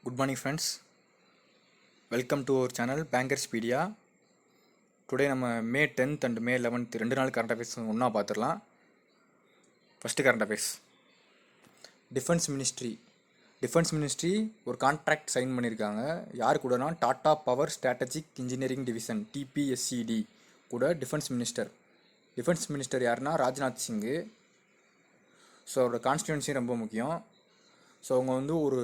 Good morning friends, welcome to our channel Bankerspedia. Today நம்ம May 10th and May 11th ரெண்டு நாள் current affairs ஒன்றா பார்த்துடலாம். First current affairs, defence ministry ஒரு contract sign பண்ணியிருக்காங்க. யார் கூடனா Tata Power Strategic Engineering Division TPSCD கூட டிஃபென்ஸ் மினிஸ்டர் யாருன்னா ராஜ்நாத் சிங்கு. ஸோ அவரோட கான்ஸ்டிடுவன்சி ரொம்ப முக்கியம். ஸோ அவங்க வந்து ஒரு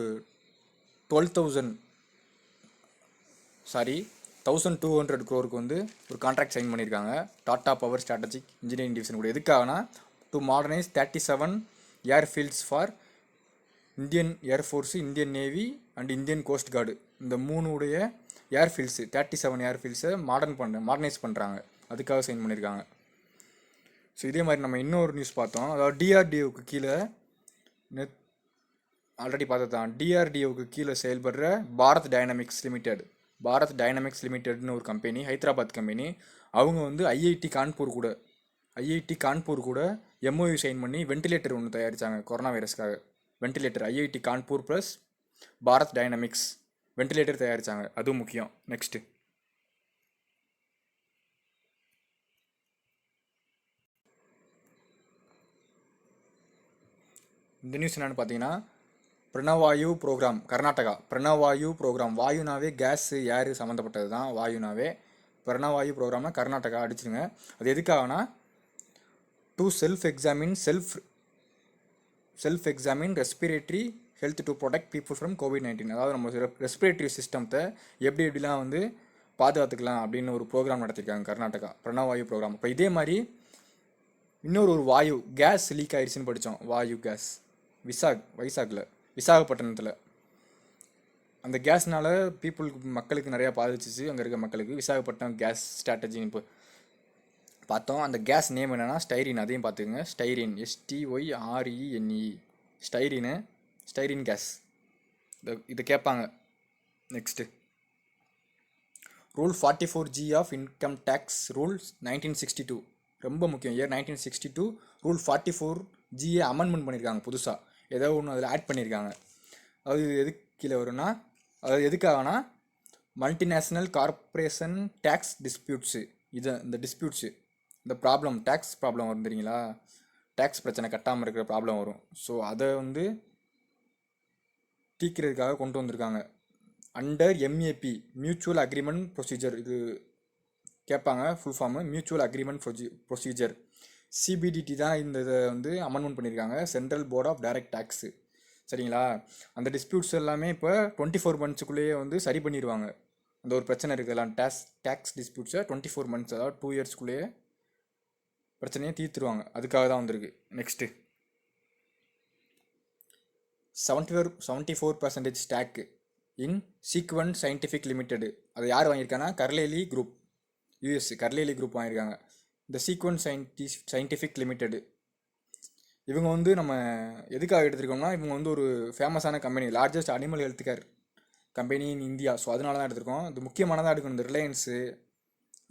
1200 crore வந்து ஒரு கான்ட்ராக்ட் சைன் பண்ணியிருக்காங்க Tata Power Strategic Engineering Division கூட. எதுக்காகனா to modernise 37 airfields for Indian Air Force, Indian Navy and Indian Coast Guard. இந்த மூணுடைய ஏர்ஃபீல்ட்ஸு 37 ஏர்ஃபீல்ட்ஸை மாடர்னைஸ் பண்ணுறாங்க, அதுக்காக சைன் பண்ணியிருக்காங்க. ஸோ இதே மாதிரி நம்ம இன்னொரு நியூஸ் பார்த்தோம். அதாவது டிஆர்டிஓக்கு கீழே ஆல்ரெடி பார்த்தது தான். டிஆர்டிஓக்கு கீழே செயல்படுற பாரத் டைனமிக்ஸ் லிமிடெட்னு ஒரு கம்பெனி, ஹைதராபாத் கம்பெனி. அவங்க வந்து ஐஐடி கான்பூர் கூட MOU சைன் பண்ணி வென்டிலேட்டர் ஒன்று தயாரித்தாங்க கொரோனா வைரஸ்க்காக. Ventilator IIT Kanpur plus Bharat Dynamics ventilator தயாரித்தாங்க, அதுவும் முக்கியம். நெக்ஸ்ட்டு இந்த நியூஸ் என்னென்னு பார்த்தீங்கன்னா, பிரணவாயு ப்ரோக்ராம் கர்நாடகா. பிரணவாயு ப்ரோக்ராம், வாயுனாவே கேஸு ஏரு சம்மந்தப்பட்டது தான். வாயுனாவே பிரணவாயு ப்ரோக்ராம்னா கர்நாடகா அடிச்சிருங்க. அது எதுக்காகனா to self examine respiratory health to protect people from COVID-19. அதாவது நம்ம ரெஸ்பிரேட்டரி சிஸ்டத்தை எப்படிலாம் வந்து பாதுகாத்துக்கலாம் அப்படின்னு ஒரு ப்ரோக்ராம் நடத்திருக்காங்க கர்நாடகா, பிரணவாயு ப்ரோக்ராம். இப்போ இதே மாதிரி இன்னொரு வாயு கேஸ் லீக் ஆயிடுச்சுன்னு படித்தோம். வாயு கேஸ் விசாகப்பட்டினத்தில் அந்த கேஸ்னால மக்களுக்கு நிறையா பாதிச்சிச்சு. அங்கே இருக்க மக்களுக்கு விசாகப்பட்டினம் கேஸ் ஸ்ட்ராட்டஜின்னு இப்போ பார்த்தோம். அந்த கேஸ் நேம் என்னென்னா ஸ்டைரின். அதையும் பார்த்துக்குங்க, ஸ்டைரின், STYRENE, ஸ்டைரின் கேஸ். இதை கேட்பாங்க. Next rule 44G of income tax rule 1962 ரொம்ப முக்கியம். இயர் 1962 ரூல் 44G அமெண்ட்மெண்ட் பண்ணியிருக்காங்க புதுசாக. ஏதோ ஒன்று அதில் ஆட் பண்ணியிருக்காங்க. அது எதுக்கு கீழே வரும்னா, அதாவது எதுக்காகனா மல்டிநேஷ்னல் கார்பரேஷன் டேக்ஸ் டிஸ்பியூட்ஸு, இந்த டிஸ்பியூட்ஸு, இந்த ப்ராப்ளம், டேக்ஸ் ப்ராப்ளம் வரும் தெரியுங்களா, டேக்ஸ் பிரச்சனை கட்டாமல் இருக்கிற ப்ராப்ளம் வரும். ஸோ அதை வந்து தீர்க்கிறதுக்காக கொண்டு வந்திருக்காங்க. Under MAP mutual agreement procedure, இது கேட்பாங்க full form, mutual agreement procedure. CBDT தான் இந்த இதை வந்து அமெண்ட்மெண்ட் பண்ணியிருக்காங்க, central board of direct tax. சரிங்களா? அந்த டிஸ்பியூட்ஸ் எல்லாமே இப்போ 24 monthsக்குள்ளேயே வந்து சரி பண்ணிடுவாங்க. அந்த ஒரு பிரச்சனை இருக்குதுலாம் டேக்ஸ் டிஸ்பியூட்ஸை 24 months, அதாவது 2 yearsக்குள்ளேயே பிரச்சனையை தீர்த்துருவாங்க. அதுக்காக தான் வந்திருக்கு. நெக்ஸ்ட்டு 74% ஸ்டாக்கு இன் சீக்வென்ட் சயின்டிஃபிக் லிமிடெட். அதை யார் வாங்கியிருக்காங்கன்னா கர்லேலி குரூப், US கர்லேலி குரூப் வாங்கியிருக்காங்க. இந்த சீக்வென்ட் சயின்டிஃபிக் லிமிடெட் இவங்க வந்து நம்ம எதுக்காக எடுத்துருக்கோம்னா, இவங்க வந்து ஒரு ஃபேமஸான company, largest animal health care company in India. So அதனால தான் எடுத்திருக்கோம். இது முக்கியமானதாக எடுக்கணும். இந்த ரிலையன்ஸு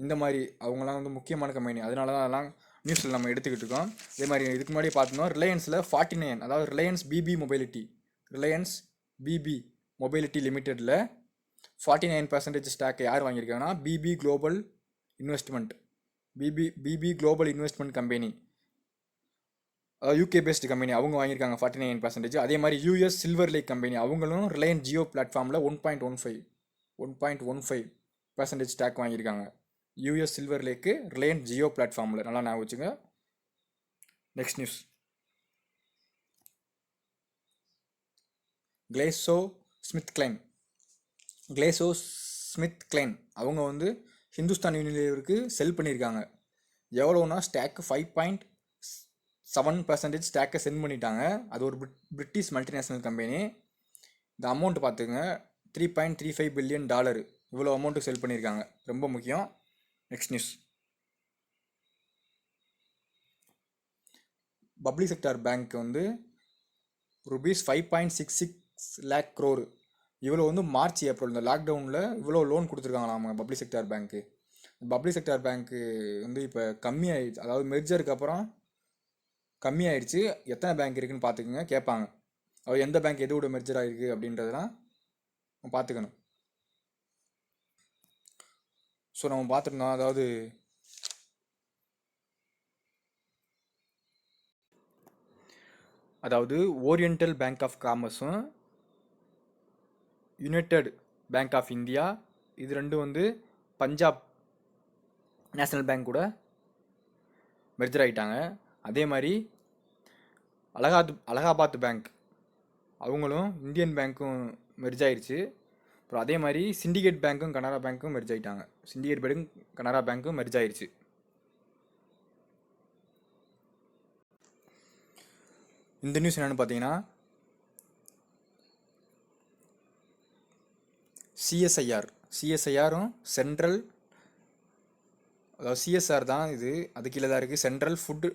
இந்த மாதிரி அவங்களாம் வந்து முக்கியமான கம்பெனி, அதனால தான் அதெல்லாம் நியூஸில் நம்ம எடுத்துக்கிட்டு இருக்கோம். இதே மாதிரி இதுக்கு முன்னாடி பார்த்தோம், ரிலையன்ஸில் 49, அதாவது ரிலையன்ஸ் பிபி மொபைலிட்டி லிமிட்டெடில் 49% ஸ்டாக்கை யார் வாங்கியிருக்காங்கன்னா BP Global Investment company, UK based company, அவங்க வாங்கியிருக்காங்க 49%. அதே மாதிரி US சில்வர் லேக் கம்பெனி, அவங்களும் ரிலையன்ஸ் ஜியோ பிளாட்ஃபார்மில் 1.15% ஸ்டாக் வாங்கியிருக்காங்க. US Silver Lake Reliance Jio பிளாட்ஃபார்மில், நல்லா ஞாபகம் வச்சுங்க. Next news, GlaxoSmithKline அவங்க வந்து ஹிந்துஸ்தான் யூனிலிவருக்கு செல் பண்ணியிருக்காங்க. எவ்வளோனா ஸ்டாக்கு 5.7% ஸ்டாக்கை சென்ட் பண்ணிட்டாங்க. அது ஒரு பிரிட்டிஷ் மல்டிநேஷ்னல் கம்பெனி. இந்த அமௌண்ட் பார்த்துங்க, $3.35 billion, இவ்வளோ அமௌண்ட்டு செல் பண்ணியிருக்காங்க, ரொம்ப முக்கியம். Next news, public sector bank வந்து ₹5.66 lakh crore, இவ்வளோ வந்து மார்ச் ஏப்ரல் இந்த லாக்டவுனில் இவ்வளோ லோன் கொடுத்துருக்காங்களாம் பப்ளிக் செக்டார் பேங்க்கு. பப்ளிக் செக்டார் பேங்க்கு வந்து இப்போ கம்மியாகிடுச்சு, அதாவது மெர்ஜருக்கு அப்புறம் கம்மியாயிடுச்சு. எத்தனை பேங்க் இருக்குதுன்னு பார்த்துக்குங்க, கேட்பாங்க. எந்த பேங்க் எதோட மெர்ஜர் ஆகிருக்கு அப்படின்றதுலாம் பார்த்துக்கணும். ஸோ நம்ம பார்த்துருந்தோம், அதாவது ஓரியண்டல் பேங்க் ஆஃப் காமர்ஸும் யுனைடெட் பேங்க் ஆஃப் இந்தியா இது ரெண்டும் வந்து பஞ்சாப் நேஷ்னல் பேங்க் கூட மெர்ஜர் ஆகிட்டாங்க. அதே மாதிரி அலகாபாத் பேங்க் அவங்களும் இந்தியன் பேங்க்கும் மெர்ஜ் ஆயிடுச்சு. அப்புறம் அதே மாதிரி சிண்டிகேட் பேங்க்கும் கனரா பேங்க்கும் மெர்ஜ் ஆகிட்டாங்க. சிண்டிகேட் பேங்க்கும் கனரா பேங்க்கும் மெர்ஜ் ஆயிடுச்சு. இந்த நியூஸ் என்னென்னு பார்த்தீங்கன்னா, சிஎஸ்ஐஆரும் சென்ட்ரல், அதாவது சிஎஸ்ஆர் தான் இது, அது கீழே தான் இருக்குது, central food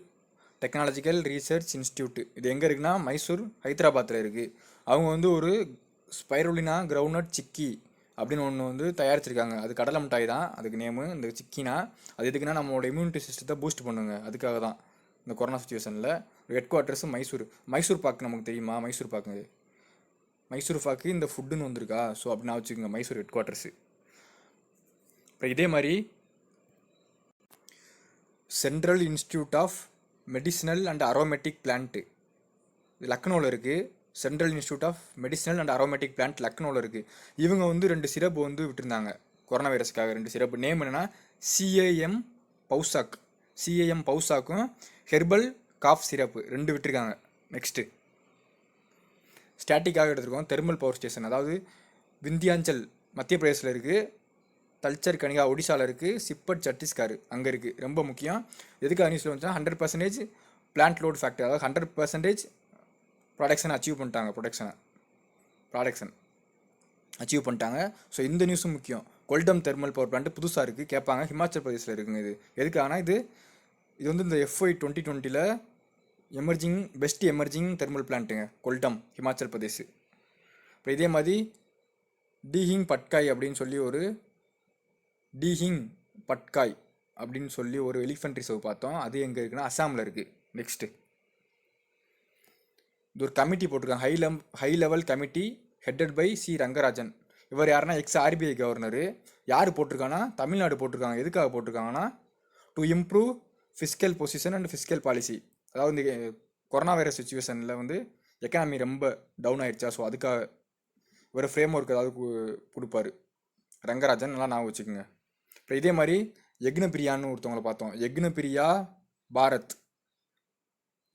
technological research institute. இது எங்கே இருக்குன்னா மைசூர், ஹைதராபாத்தில் இருக்குது. அவங்க வந்து ஒரு ஸ்பைருலினா கிரவுண்ட்நட் சிக்கி அப்படின்னு ஒன்று வந்து தயாரிச்சிருக்காங்க. அது கடலை மிட்டாய் தான் அதுக்கு நேமு. இந்த சிக்கினா அது எதுக்குன்னா நம்மளோட இம்யூனிட்டி சிஸ்டத்தை பூஸ்ட் பண்ணுங்க, அதுக்காக தான். இந்த கொரோனா சுச்சுவேஷனில் ஹெட் குவார்ட்டர்ஸ் மைசூர் பாக்கு நமக்கு தெரியுமா? மைசூர் பாக்கு இந்த ஃபுட்டுன்னு வந்திருக்கா, ஸோ அப்படின்னா வச்சுக்கோங்க மைசூர் ஹெட் குவார்ட்டர்ஸு. அப்புறம் இதே மாதிரி central institute of medicinal and aromatic plant இது லக்னோவில் இருக்குது. Central institute of medicinal and aromatic plant லக்னோவில் இருக்குது. இவங்க வந்து 2 சிரப்பு வந்து விட்டுருந்தாங்க கொரோனா வைரஸுக்காக. 2 சிரப்பு நேம் என்னென்னா சிஏஎம் பவுசாக்கும் ஹெர்பல் காஃப் சிரப்பு 2 விட்டுருக்காங்க. நெக்ஸ்ட்டு ஸ்டாட்டிக்காக எடுத்துருக்கோம் தெர்மல் பவர் ஸ்டேஷன், அதாவது விந்தியாஞ்சல் மத்திய பிரதேசில் இருக்குது, தல்ச்சர் கனிகா ஒடிசாவில் இருக்குது, சிப்பட் சத்தீஸ்கர் அங்கே இருக்குது. ரொம்ப முக்கியம். எதுக்காக நியூஸில் வந்துச்சுன்னா 100% பிளான்ட் லோட் ஃபேக்டர், அதாவது 100% ப்ராடக்ஷன் அச்சீவ் பண்ணிட்டாங்க. ஸோ இந்த நியூஸும் முக்கியம். கொல்டம் தெர்மல் பவர் பிளான்ட் புதுசாக இருக்குது, கேட்பாங்க. ஹிமாச்சல் பிரதேசில் இருக்குங்க. இது எதுக்காகனா இது வந்து இந்த FY 2020 பெஸ்ட் எமர்ஜிங் தெர்மல் பிளான்ட்டுங்க கொல்டம், ஹிமாச்சல் பிரதேஷ். இப்போ இதே மாதிரி டீஹிங் பட்காய் அப்படின்னு சொல்லி ஒரு எலிஃபென்ட் ரிசர்வ் பார்த்தோம். அது எங்கே இருக்குன்னா அசாமில் இருக்குது. நெக்ஸ்ட்டு இது ஒரு கமிட்டி போட்டிருக்காங்க, high level committee headed by C Rangarajan. இவர் யாருன்னா RBI கவர்னரு. யார் போட்டிருக்காங்கன்னா தமிழ்நாடு போட்டிருக்காங்க. எதுக்காக போட்டிருக்காங்கன்னா to improve fiscal position and fiscal policy. அதாவது இந்த கொரோனா வைரஸ் சுச்சுவேஷனில் வந்து எக்கனாமி ரொம்ப டவுன் ஆயிடுச்சா, ஸோ அதுக்காக ஒரு ஃப்ரேம் ஒர்க் ஏதாவது கொடுப்பாரு ரங்கராஜன், நல்லா ஞாபகம் வச்சுக்கோங்க. இப்போ இதே மாதிரி யக்னபிரியான்னு ஒருத்தவங்களை பார்த்தோம், யக்னபிரியா பாரத்.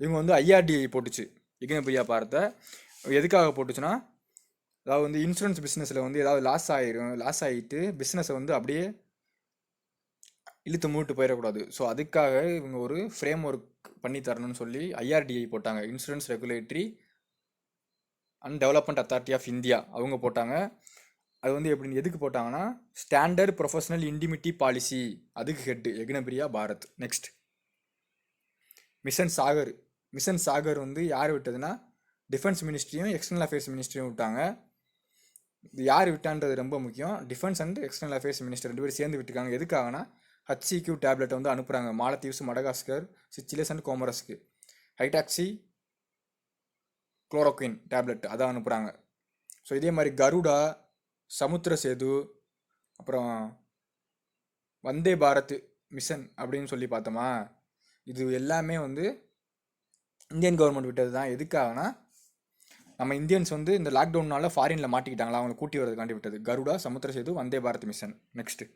இவங்க வந்து IRDA போட்டுச்சு யக்னபிரியா பாரத்தை. எதுக்காக போட்டுச்சுன்னா, அதாவது வந்து இன்சூரன்ஸ் பிஸ்னஸில் வந்து ஏதாவது லாஸ் ஆகிட்டு பிஸ்னஸை வந்து அப்படியே இழுத்து மூட்டு போயிடக்கூடாது. ஸோ அதுக்காக இவங்க ஒரு ஃப்ரேம் ஒர்க் பண்ணி தரணும்னு சொல்லி IRDA போட்டாங்க, Insurance Regulatory and Development Authority of India. அவங்க போட்டாங்க. அது வந்து எப்படின்னு எதுக்கு போட்டாங்கன்னா ஸ்டாண்டர்ட் ப்ரொஃபஷனல் இன்டிமிட்டி பாலிசி, அதுக்கு head Yagnapriya Bharat. Next Mission Sagar வந்து யார் விட்டதுன்னா டிஃபென்ஸ் மினிஸ்ட்ரியும் எக்ஸ்டர்னல் அஃபேர்ஸ் மினிஸ்ட்ரியும் விட்டாங்க. இது யார் விட்டான்றது ரொம்ப முக்கியம். Defence and external affairs minister 2 பேரும் சேர்ந்து விட்டுருக்காங்க. எதுக்காகனா HCQ டேப்லெட்டை வந்து அனுப்புகிறாங்க மாலத்தீவ்ஸ், மடகாஸ்கர், சிச்சிலஸ் அண்ட் கோமரஸ்க்கு. ஹைடாக்சி குளோரோக்வின் டேப்லெட் அதை அனுப்புகிறாங்க. ஸோ இதே மாதிரி கருடா, சமுத்திர சேது, அப்புறம் வந்தே பாரத் மிஷன் அப்படின்னு சொல்லி பார்த்தோமா, இது எல்லாமே வந்து இந்தியன் கவர்மெண்ட் விட்டது தான். எதுக்காகனா நம்ம இந்தியன்ஸ் வந்து இந்த லாக்டவுன்னால ஃபாரினில் மாட்டிக்கிட்டாங்களா, அவங்களை கூட்டி வரதுக்காண்டி விட்டது. கருடா, சமுத்திர சேது, வந்தே பாரத் மிஷன். நெக்ஸ்ட்டு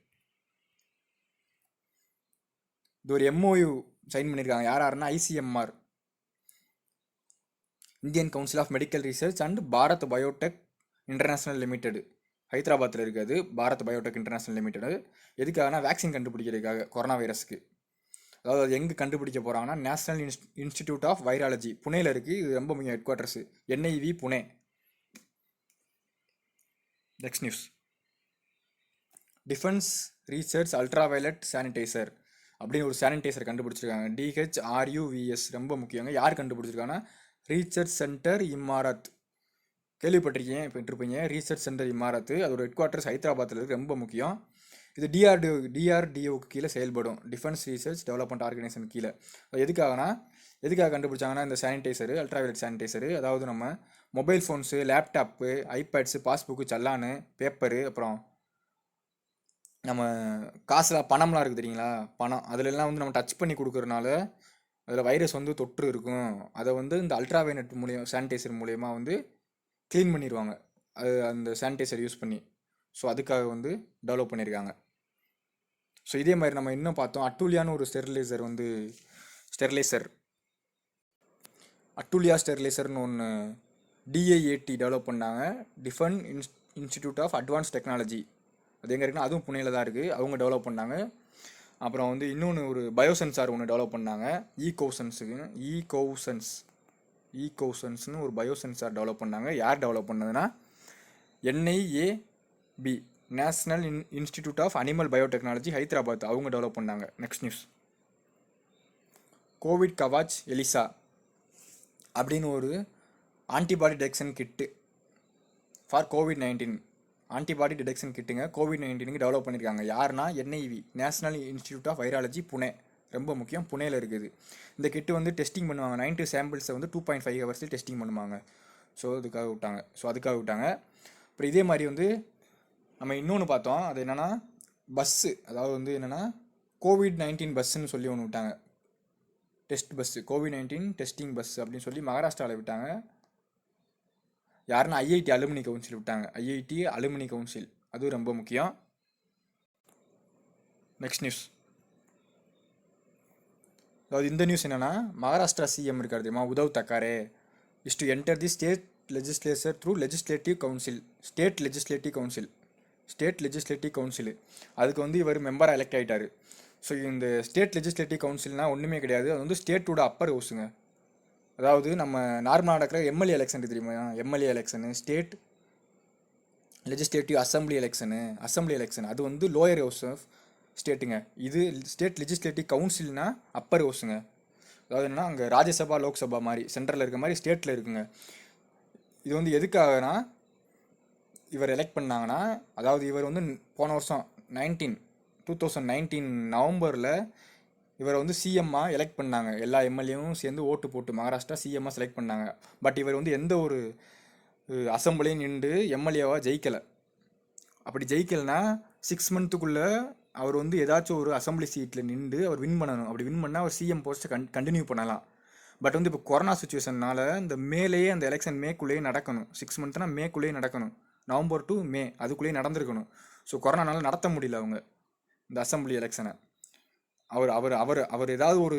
இது ஒரு MOU சைன் பண்ணியிருக்காங்க. யாருன்னா ICMR, Indian council of medical research and Bharat biotech international limited, ஹைதராபாத்தில் இருக்காது பாரத் பயோடெக் இன்டர்நேஷ்னல் லிமிடெட். எதுக்காகனா வேக்சின் கண்டுபிடிக்கிறதுக்காக கொரோனா வைரஸ்க்கு. அதாவது அது எங்கே கண்டுபிடிக்க போகிறாங்கன்னா நேஷ்னல் இன்ஸ்டிடியூட் ஆஃப் வைராலஜி புனேல இருக்குது. இது ரொம்ப முக்கியம், headquarters NIV Pune. Next news, defence research ultraviolet sanitiser அப்படின்னு ஒரு சானிடைசர் கண்டுபிடிச்சிருக்காங்க. DHRUVS ரொம்ப முக்கியங்க. யார் கண்டுபிடிச்சிருக்காங்கன்னா ரீசர்ச் சென்டர் இமாரத். கேள்விப்பட்டிருப்பீங்க ரீசர்ச் சென்டர் இமாரத். அதோட ஹெட் குவார்ட்டர்ஸ் ஹைதராபாத்தில் இருக்குது. ரொம்ப முக்கியம். இது DRDOக்கு கீழே செயல்படும், டிஃபென்ஸ் ரிசர்ச் டெவலப்மெண்ட் ஆர்கனைசேஷன் கீழே. எதுக்காக கண்டுபிடிச்சாங்கன்னா இந்த சானிடைசரு, அல்ட்ராவயலட் சானிடைசரு, அதாவது நம்ம mobile phones, laptop, iPads, passbook, சல்லானு, பேப்பரு, அப்புறம் நம்ம காசுலாம் பணம்லாம் இருக்குது தெரியுங்களா, பணம் அதுலெல்லாம் வந்து நம்ம டச் பண்ணி கொடுக்குறனால அதில் வைரஸ் வந்து தொற்று இருக்கும். அதை வந்து இந்த அல்ட்ராவைனட் மூலியம் சானிடைசர் மூலயமா வந்து க்ளீன் பண்ணிடுவாங்க, அது அந்த சானிடைசர் யூஸ் பண்ணி. ஸோ அதுக்காக வந்து டெவலப் பண்ணியிருக்காங்க. ஸோ இதே மாதிரி நம்ம இன்னும் பார்த்தோம், அட்டூலியான்னு ஒரு ஸ்டெர்லைசர் அட்டூலியா ஸ்டெர்லைசர்னு ஒன்று டிஐஏடி டெவலப் பண்ணாங்க, defence institute of advance technology. அது எங்கே இருக்குன்னா அதுவும் புனேல தான் இருக்குது, அவங்க டெவலப் பண்ணாங்க. அப்புறம் வந்து இன்னொன்று ஒரு பயோசென்சார் ஒன்று டெவலப் பண்ணாங்க, ஈகோசன்ஸ்னு ஒரு பயோசென்சார் டெவலப் பண்ணாங்க. யார் டெவலப் பண்ணதுன்னா NIAB, National institute of Animal Biotechnology, Hyderabad, அவங்க டெவலப் பண்ணாங்க. Next news, Covid Kavach ELISA அப்படின்னு ஒரு antibody detection kit for COVID-19. Antibody detection கிட்டுங்க COVID-19க்கு டெவலப் பண்ணியிருக்காங்க. யாருன்னா NIV, National institute of Virology, Pune. ரொம்ப முக்கியம், புனேல இருக்குது. இந்த கிட்டு வந்து டெஸ்டிங் பண்ணுவாங்க, 90 சாம்பிள்ஸை வந்து 2.5 ஹவர்ஸில் டெஸ்டிங் பண்ணுவாங்க. ஸோ அதுக்காக விட்டாங்க. அப்புறம் இதே மாதிரி வந்து நம்ம இன்னொன்று பார்த்தோம், அது என்னென்னா பஸ்ஸு, அதாவது வந்து என்னென்னா COVID-19 பஸ்ஸுன்னு சொல்லி ஒன்று விட்டாங்க, test bus, COVID-19 testing bus அப்படின்னு சொல்லி மகாராஷ்டிராவில் விட்டாங்க. யாருன்னா IIT அலுமினி கவுன்சில் விட்டாங்க, IIT அலுமினி கவுன்சில், அதுவும் ரொம்ப முக்கியம். நெக்ஸ்ட் நியூஸ், அதாவது இந்த நியூஸ் என்னென்னா, மகாராஷ்டிரா CM இருக்கார் தெரியுமா, Uddhav Thackeray, is to enter the state legislature through legislative council. State legislative council அதுக்கு வந்து இவர் மெம்பராக எலெக்ட் ஆகிட்டார். ஸோ இந்த ஸ்டேட் லெஜிஸ்லேட்டிவ் கவுன்சில்னால் ஒன்றுமே கிடையாது, அது வந்து ஸ்டேட்டோட அப்பர் ஹவுஸுங்க. அதாவது நம்ம நார்மலாக நடக்கிற எம்எல்ஏ எலெக்ஷன் தெரியுமா, MLA election, state legislative assembly election, அது வந்து லோயர் ஹவுஸ் ஆஃப் ஸ்டேட்டுங்க. இது ஸ்டேட் லெஜிஸ்லேட்டிவ் கவுன்சில்னா அப்பர் ஹவுஸுங்க. அதாவது என்னன்னா அங்கே ராஜ்யசபா லோக்சபா மாதிரி சென்ட்ரலில் இருக்க மாதிரி ஸ்டேட்டில் இருக்குங்க. இது வந்து எதுக்காகனா இவர் எலெக்ட் பண்ணாங்கன்னா, அதாவது இவர் வந்து போன வருஷம் 2019 நவம்பரில் இவரை வந்து சிஎம்மாக எலெக்ட் பண்ணாங்க. எல்லா எம்எல்ஏவும் சேர்ந்து ஓட்டு போட்டு மகாராஷ்டிரா சிஎம்மாக செலக்ட் பண்ணாங்க. பட் இவர் வந்து எந்த ஒரு அசம்பிளியும் நின்று எம்எல்ஏவாக ஜெயிக்கலை. அப்படி ஜெயிக்கலைன்னா 6 மந்த்துக்குள்ளே அவர் வந்து ஏதாச்சும் ஒரு அசம்பிளி சீட்டில் நின்று அவர் வின் பண்ணணும். அப்படி வின் பண்ணால் அவர் சிஎம் போஸ்ட்டை கண்டினியூ பண்ணலாம். பட் வந்து இப்போ கொரோனா சுச்சுவேஷன்னால இந்த மேலேயே அந்த எலெக்ஷன் மேக்குள்ளேயே நடக்கணும். 6 மந்த்னா மேக்குள்ளேயே நடக்கணும், நவம்பர் டு மே அதுக்குள்ளேயே நடந்திருக்கணும். ஸோ கொரோனானால நடத்த முடியல அவங்க இந்த அசம்பிளி எலெக்ஷனை. அவர் அவர் அவர் அவர் ஏதாவது ஒரு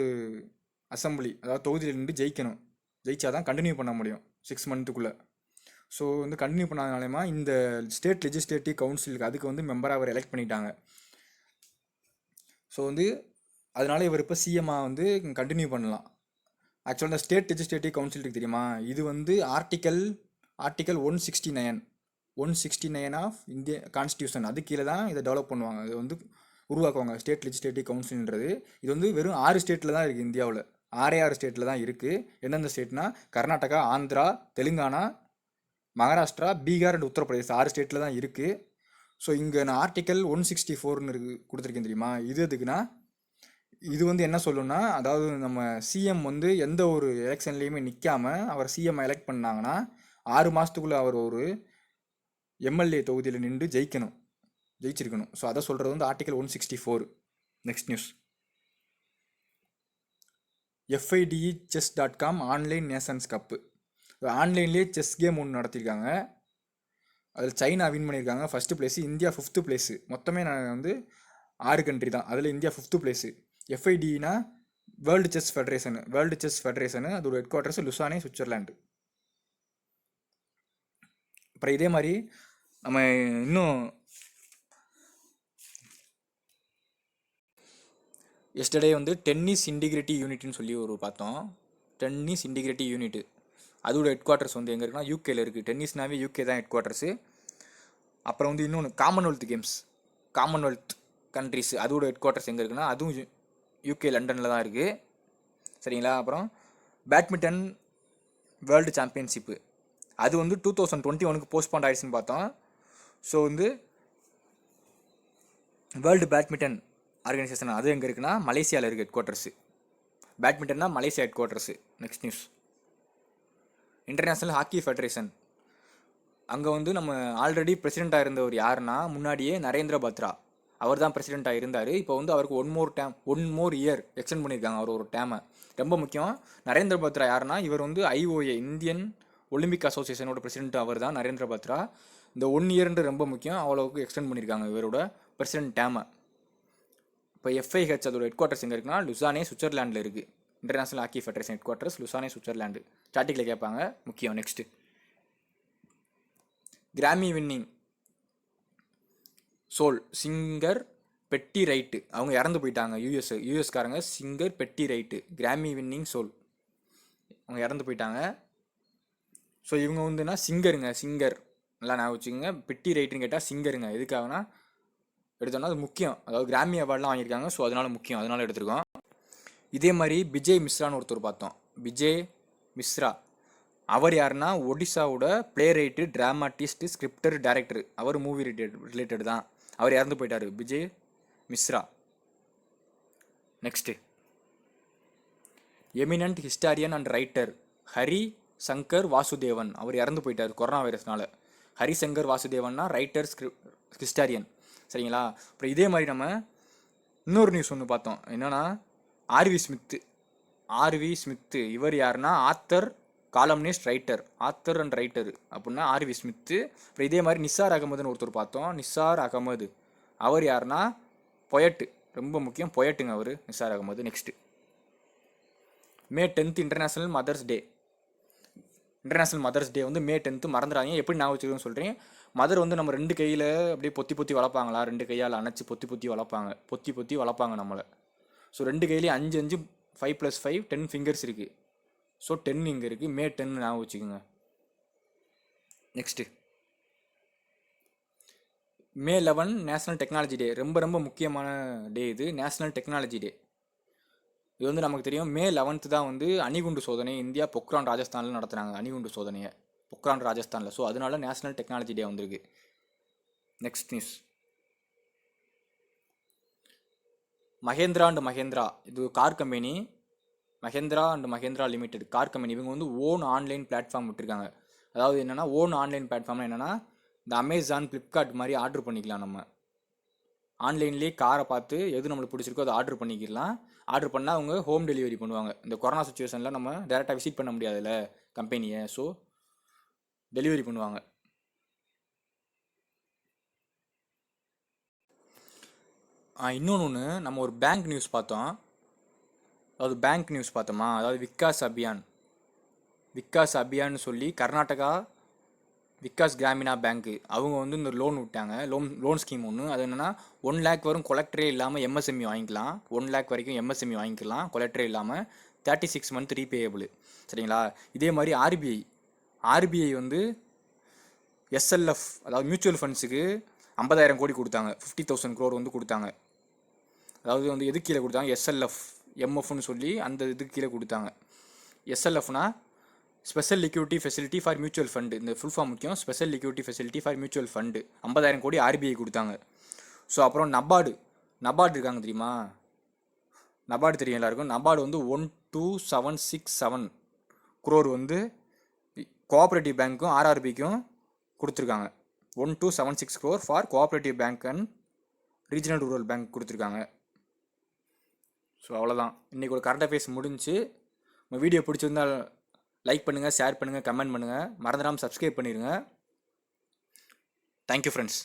அசம்பிளி, அதாவது தொகுதியில் நின்று ஜெயிக்கணும், ஜெயிச்சாதான் கண்டினியூ பண்ண முடியும் 6 மந்த்துக்குள்ளே. ஸோ வந்து கண்டினியூ பண்ணாதனாலேயுமா இந்த ஸ்டேட் லெஜிஸ்லேட்டிவ் கவுன்சிலுக்கு அதுக்கு வந்து மெம்பராக அவர் எலெக்ட் பண்ணிட்டாங்க. ஸோ வந்து அதனால இவர் இப்போ சிஎம்மாக வந்து கண்டினியூ பண்ணலாம். ஆக்சுவலாக இந்த ஸ்டேட் லெஜிஸ்லேட்டிவ் கவுன்சில் இருக்கு தெரியுமா, இது வந்து ஆர்டிக்கல் 169 ஆஃப் இந்திய கான்ஸ்டியூஷன், அது கீழே தான் இதை டெவலப் பண்ணுவாங்க, இது வந்து உருவாக்குவாங்க ஸ்டேட் லெஜிஸ்லேட்டிவ் கவுன்சில்ன்றது. இது வந்து வெறும் 6 ஸ்டேட்டில் தான் இருக்குது, இந்தியாவில் 6 ஸ்டேட்டில் தான் இருக்குது. எந்தெந்த ஸ்டேட்னா கர்நாடகா, ஆந்திரா, தெலுங்கானா, மகாராஷ்டிரா, பீகார் அண்ட் உத்தரப்பிரதேஷ் 6 ஸ்டேட்டில் தான் இருக்குது. ஸோ இங்கே நான் ஆர்டிக்கல் 164ன்னு கொடுத்துருக்கேன் தெரியுமா, இது எதுக்குன்னா இது வந்து என்ன சொல்லுன்னா, அதாவது நம்ம சிஎம் வந்து எந்த ஒரு எலெக்ஷன்லேயுமே நிற்காமல் அவர் சிஎம் எலெக்ட் பண்ணாங்கன்னா 6 மாதத்துக்குள்ளே அவர் ஒரு எம்எல்ஏ தொகுதியில் நின்று ஜெயிச்சிருக்கணும். ஸோ அதை சொல்கிறது வந்து article 164. Next news, FIDE-chess.com online Nations Cup, ஆன்லைன்லேயே செஸ் கேம் ஒன்று நடத்தியிருக்காங்க. அதில் சைனா வின் பண்ணியிருக்காங்க, first place. India 5th place. மொத்தமே நான் வந்து 6 கண்ட்ரி தான், அதில் இந்தியா 5th பிளேஸு. FIDEனா வேர்ல்டு செஸ் ஃபெடரேஷனு, அதோட ஹெட் குவார்ட்டர்ஸ் லுசானே, சுவிட்சர்லாண்டு. அப்புறம் இதே மாதிரி நம்ம இன்னும் எஸ்டர்டே வந்து டென்னிஸ் இன்டிகிரிட்டி யூனிட்னு சொல்லி ஒரு பார்த்தோம். டென்னிஸ் இன்டிகிரிட்டி யூனிட் அதோட ஹெட் குவார்ட்டர்ஸ் வந்து எங்கே இருக்குன்னா யூகேல இருக்குது. டென்னிஸ்னாவே யூகே தான் ஹெட் குவார்ட்டர்ஸு. அப்புறம் வந்து இன்னொன்று காமன்வெல்த் கண்ட்ரிஸ், அதோட ஹெட் குவார்ட்டர்ஸ் எங்கே இருக்குன்னா அதுவும் யூகே லண்டனில் தான் இருக்குது. சரிங்களா. அப்புறம் பேட்மிண்டன் வேர்ல்டு சாம்பியன்ஷிப்பு அது வந்து 2021 போஸ்ட்பாண்ட் ஆயிடுச்சுன்னு பார்த்தோம். ஸோ வந்து வேர்ல்டு பேட்மிண்டன் ஆர்கனைசேஷன் அது எங்கே இருக்குன்னா மலேசியாவில் இருக்குது ஹெட் குவார்ட்டர்ஸு. பேட்மிண்டன்னா Malaysia headquarters. Next news, International Hockey Federation. அங்கே வந்து நம்ம ஆல்ரெடி பிரசிடெண்ட்டாக இருந்தவர் யாருன்னா முன்னாடியே நரேந்திர பாத்ரா. அவர் தான் பிரசிடெண்ட்டாக இருந்தார். இப்போ வந்து அவருக்கு ஒன் மோர் இயர் எக்ஸ்டெண்ட் பண்ணியிருக்காங்க அவர் ஒரு டேமை. ரொம்ப முக்கியம். நரேந்திர பாத்ரா யாருன்னா இவர் வந்து ஐஓஏ இந்தியன் ஒலிம்பிக் அசோசியேஷனோட பிரசிடெண்ட் அவர் தான் நரேந்திர பாத்ரா. இந்த 1 இயர்ன்றது ரொம்ப முக்கியம். அவ்வளோவுக்கு எக்ஸ்டெண்ட் பண்ணியிருக்காங்க இவரோட பிரசிடெண்ட் டேமை. இப்போ எஃப்ஐஹெச் அதோட ஹெட் குவார்ட்டர்ஸ் எங்கே இருக்குன்னா லுசானே சுவிட்சர்லாண்டில் இருக்குது. International Hockey Federation headquarters Lausanne Switzerland. ஸ்டார்டிங்கில் கேட்பாங்க, முக்கியம். Next Grammy winning soul singer Betty Wright. அவங்க இறந்து போயிட்டாங்க. யூஎஸ்காரங்க singer Betty Wright Grammy winning soul அவங்க இறந்து போயிட்டாங்க. ஸோ இவங்க வந்துன்னா சிங்கர் நல்லா நான் வச்சுக்கோங்க. பெட்டி ரைட்டுன்னு கேட்டால் சிங்கருங்க. எதுக்காகனா எடுத்தோம்னா அது முக்கியம். அதாவது கிராமி அவார்ட்லாம் வாங்கியிருக்காங்க. ஸோ அதனால முக்கியம், அதனால எடுத்திருக்கோம். இதே மாதிரி விஜய் மிஸ்ரான்னு ஒருத்தர் பார்த்தோம். விஜய் மிஸ்ரா அவர் யாருன்னா ஒடிசாவோட playwright, dramatist, scripter, director. அவர் மூவி ரிலேட்டட் தான். அவர் இறந்து போயிட்டார், Vijay Mishra. Next eminent historian and writer Hari Shankar Vasudevan. அவர் இறந்து போயிட்டார் கொரோனா வைரஸ்னால. ஹரிசங்கர் வாசுதேவன்னா ரைட்டர், ஹிஸ்டாரியன். சரிங்களா? அப்புறம் இதே மாதிரி நம்ம இன்னொரு நியூஸ் ஒன்று பார்த்தோம். என்னன்னா ஆர்வி ஸ்மித்து. இவர் யாருன்னா author, columnist, author and writer அப்படின்னா ஆர்வி ஸ்மித்து. அப்புறம் இதே மாதிரி நிசார் அகமதுன்னு ஒருத்தர் பார்த்தோம். நிசார் அகமது அவர் யாருன்னா பொயட்டு. ரொம்ப முக்கியம், பொயட்டுங்க அவர் நிசார் அகமது. நெக்ஸ்ட்டு மே 10 இன்டர்நேஷ்னல் மதர்ஸ் டே வந்து மே 10 மறந்துடாதீங்க. எப்படி நான் வச்சுக்கணும்னு சொல்கிறேன். மதர் வந்து நம்ம 2 கையில் அப்படியே பொத்தி வளர்ப்பாங்களா, 2 கையால் அணைச்சி பொத்தி வளர்ப்பாங்க நம்மளை. ஸோ 2 கையிலையும் 5 5 + 5 10 ஃபிங்கர்ஸ் இருக்குது. ஸோ 10 இங்கே இருக்குது. மே 10 ஞாபகம் வச்சுக்கோங்க. நெக்ஸ்ட்டு மே 11 நேஷ்னல் டெக்னாலஜி டே. ரொம்ப முக்கியமான டே இது, நேஷ்னல் டெக்னாலஜி டே. இது வந்து நமக்கு தெரியும். மே 11 தான் வந்து அணிகுண்டு சோதனை இந்தியா பொக்ரான் ராஜஸ்தானில் நடத்துனாங்க. அணிகுண்டு சோதனையை பொக்ரான் ராஜஸ்தானில். ஸோ அதனால நேஷ்னல் டெக்னாலஜி டே வந்திருக்கு. Next news Mahindra and Mahindra. இது car company. Mahindra and Mahindra Limited car company. இவங்க வந்து ஓன் ஆன்லைன் பிளாட்ஃபார்ம் விட்டுருக்காங்க. அதாவது என்னென்னா ஓன் ஆன்லைன் பிளாட்ஃபார்ம்னா என்னென்னா இந்த அமேசான், ஃப்ளிப்கார்ட் மாதிரி ஆர்டர் பண்ணிக்கலாம். நம்ம ஆன்லைன்லேயே காரை பார்த்து எது நம்மளுக்கு பிடிச்சிருக்கோ அதை ஆர்டர் பண்ணிக்கலாம். ஆர்டர் பண்ணால் அவங்க ஹோம் டெலிவரி பண்ணுவாங்க. இந்த கொரோனா சுச்சுவேஷனில் நம்ம டேரெக்டாக விசிட் பண்ண முடியாதுல்ல கம்பெனியை. ஸோ டெலிவரி பண்ணுவாங்க. இன்னொன்று நம்ம ஒரு பேங்க் நியூஸ் பார்த்தோம். அதாவது விகாஸ் அபியான்னு சொல்லி கர்நாடகா விகாஸ் கிராமினா பேங்க்கு அவங்க வந்து இந்த லோன் விட்டாங்க. லோன் ஸ்கீம் ஒன்று. அது என்னென்னா 1 lakh வரும், கொலெக்டரே இல்லாமல் எம்எஸ்எம்இ வாங்கிக்கலாம். 1 lakh வரைக்கும் எம்எஸ்எம்இ வாங்கிக்கலாம் கொலெக்டரே இல்லாமல். 36 month ரீபேயபிள். சரிங்களா? இதே மாதிரி ஆர்பிஐ வந்து எஸ்எல்எஃப் அதாவது மியூச்சுவல் ஃபண்ட்ஸுக்கு 50,000 கோடி கொடுத்தாங்க. 50,000 crore வந்து கொடுத்தாங்க. அதாவது வந்து எது கீழே கொடுத்தாங்க, எஸ்எல்எஃப் எம்எஃப்னு சொல்லி அந்த இதுக்கு கீழே கொடுத்தாங்க. எஸ்எல்எஃப்னா special liquidity facility for mutual fund. இந்த ஃபுல் ஃபார்ம் முக்கியம். Special liquidity facility for mutual fund 50,000 crore RBI கொடுத்தாங்க. ஸோ அப்புறம் நபார்டு இருக்காங்க தெரியுமா? நபார்டு தெரியும் எல்லாருக்கும். நபார்டு வந்து 12,767 crore வந்து கோஆப்ரேட்டிவ் பேங்க்கும் ஆர்ஆர்பிக்கும் கொடுத்துருக்காங்க. 12,766 crore for cooperative bank and regional rural bank கொடுத்துருக்காங்க. ஸோ அவ்வளோதான். இன்றைக்கி ஒரு கரண்ட் அஃபேர்ஸ் முடிஞ்சு. உங்கள் வீடியோ பிடிச்சிருந்தால் லைக் பண்ணுங்கள், ஷேர் பண்ணுங்கள், கமெண்ட் பண்ணுங்கள். மறந்துடாமல் சப்ஸ்கிரைப் பண்ணிடுங்க. Thank you friends.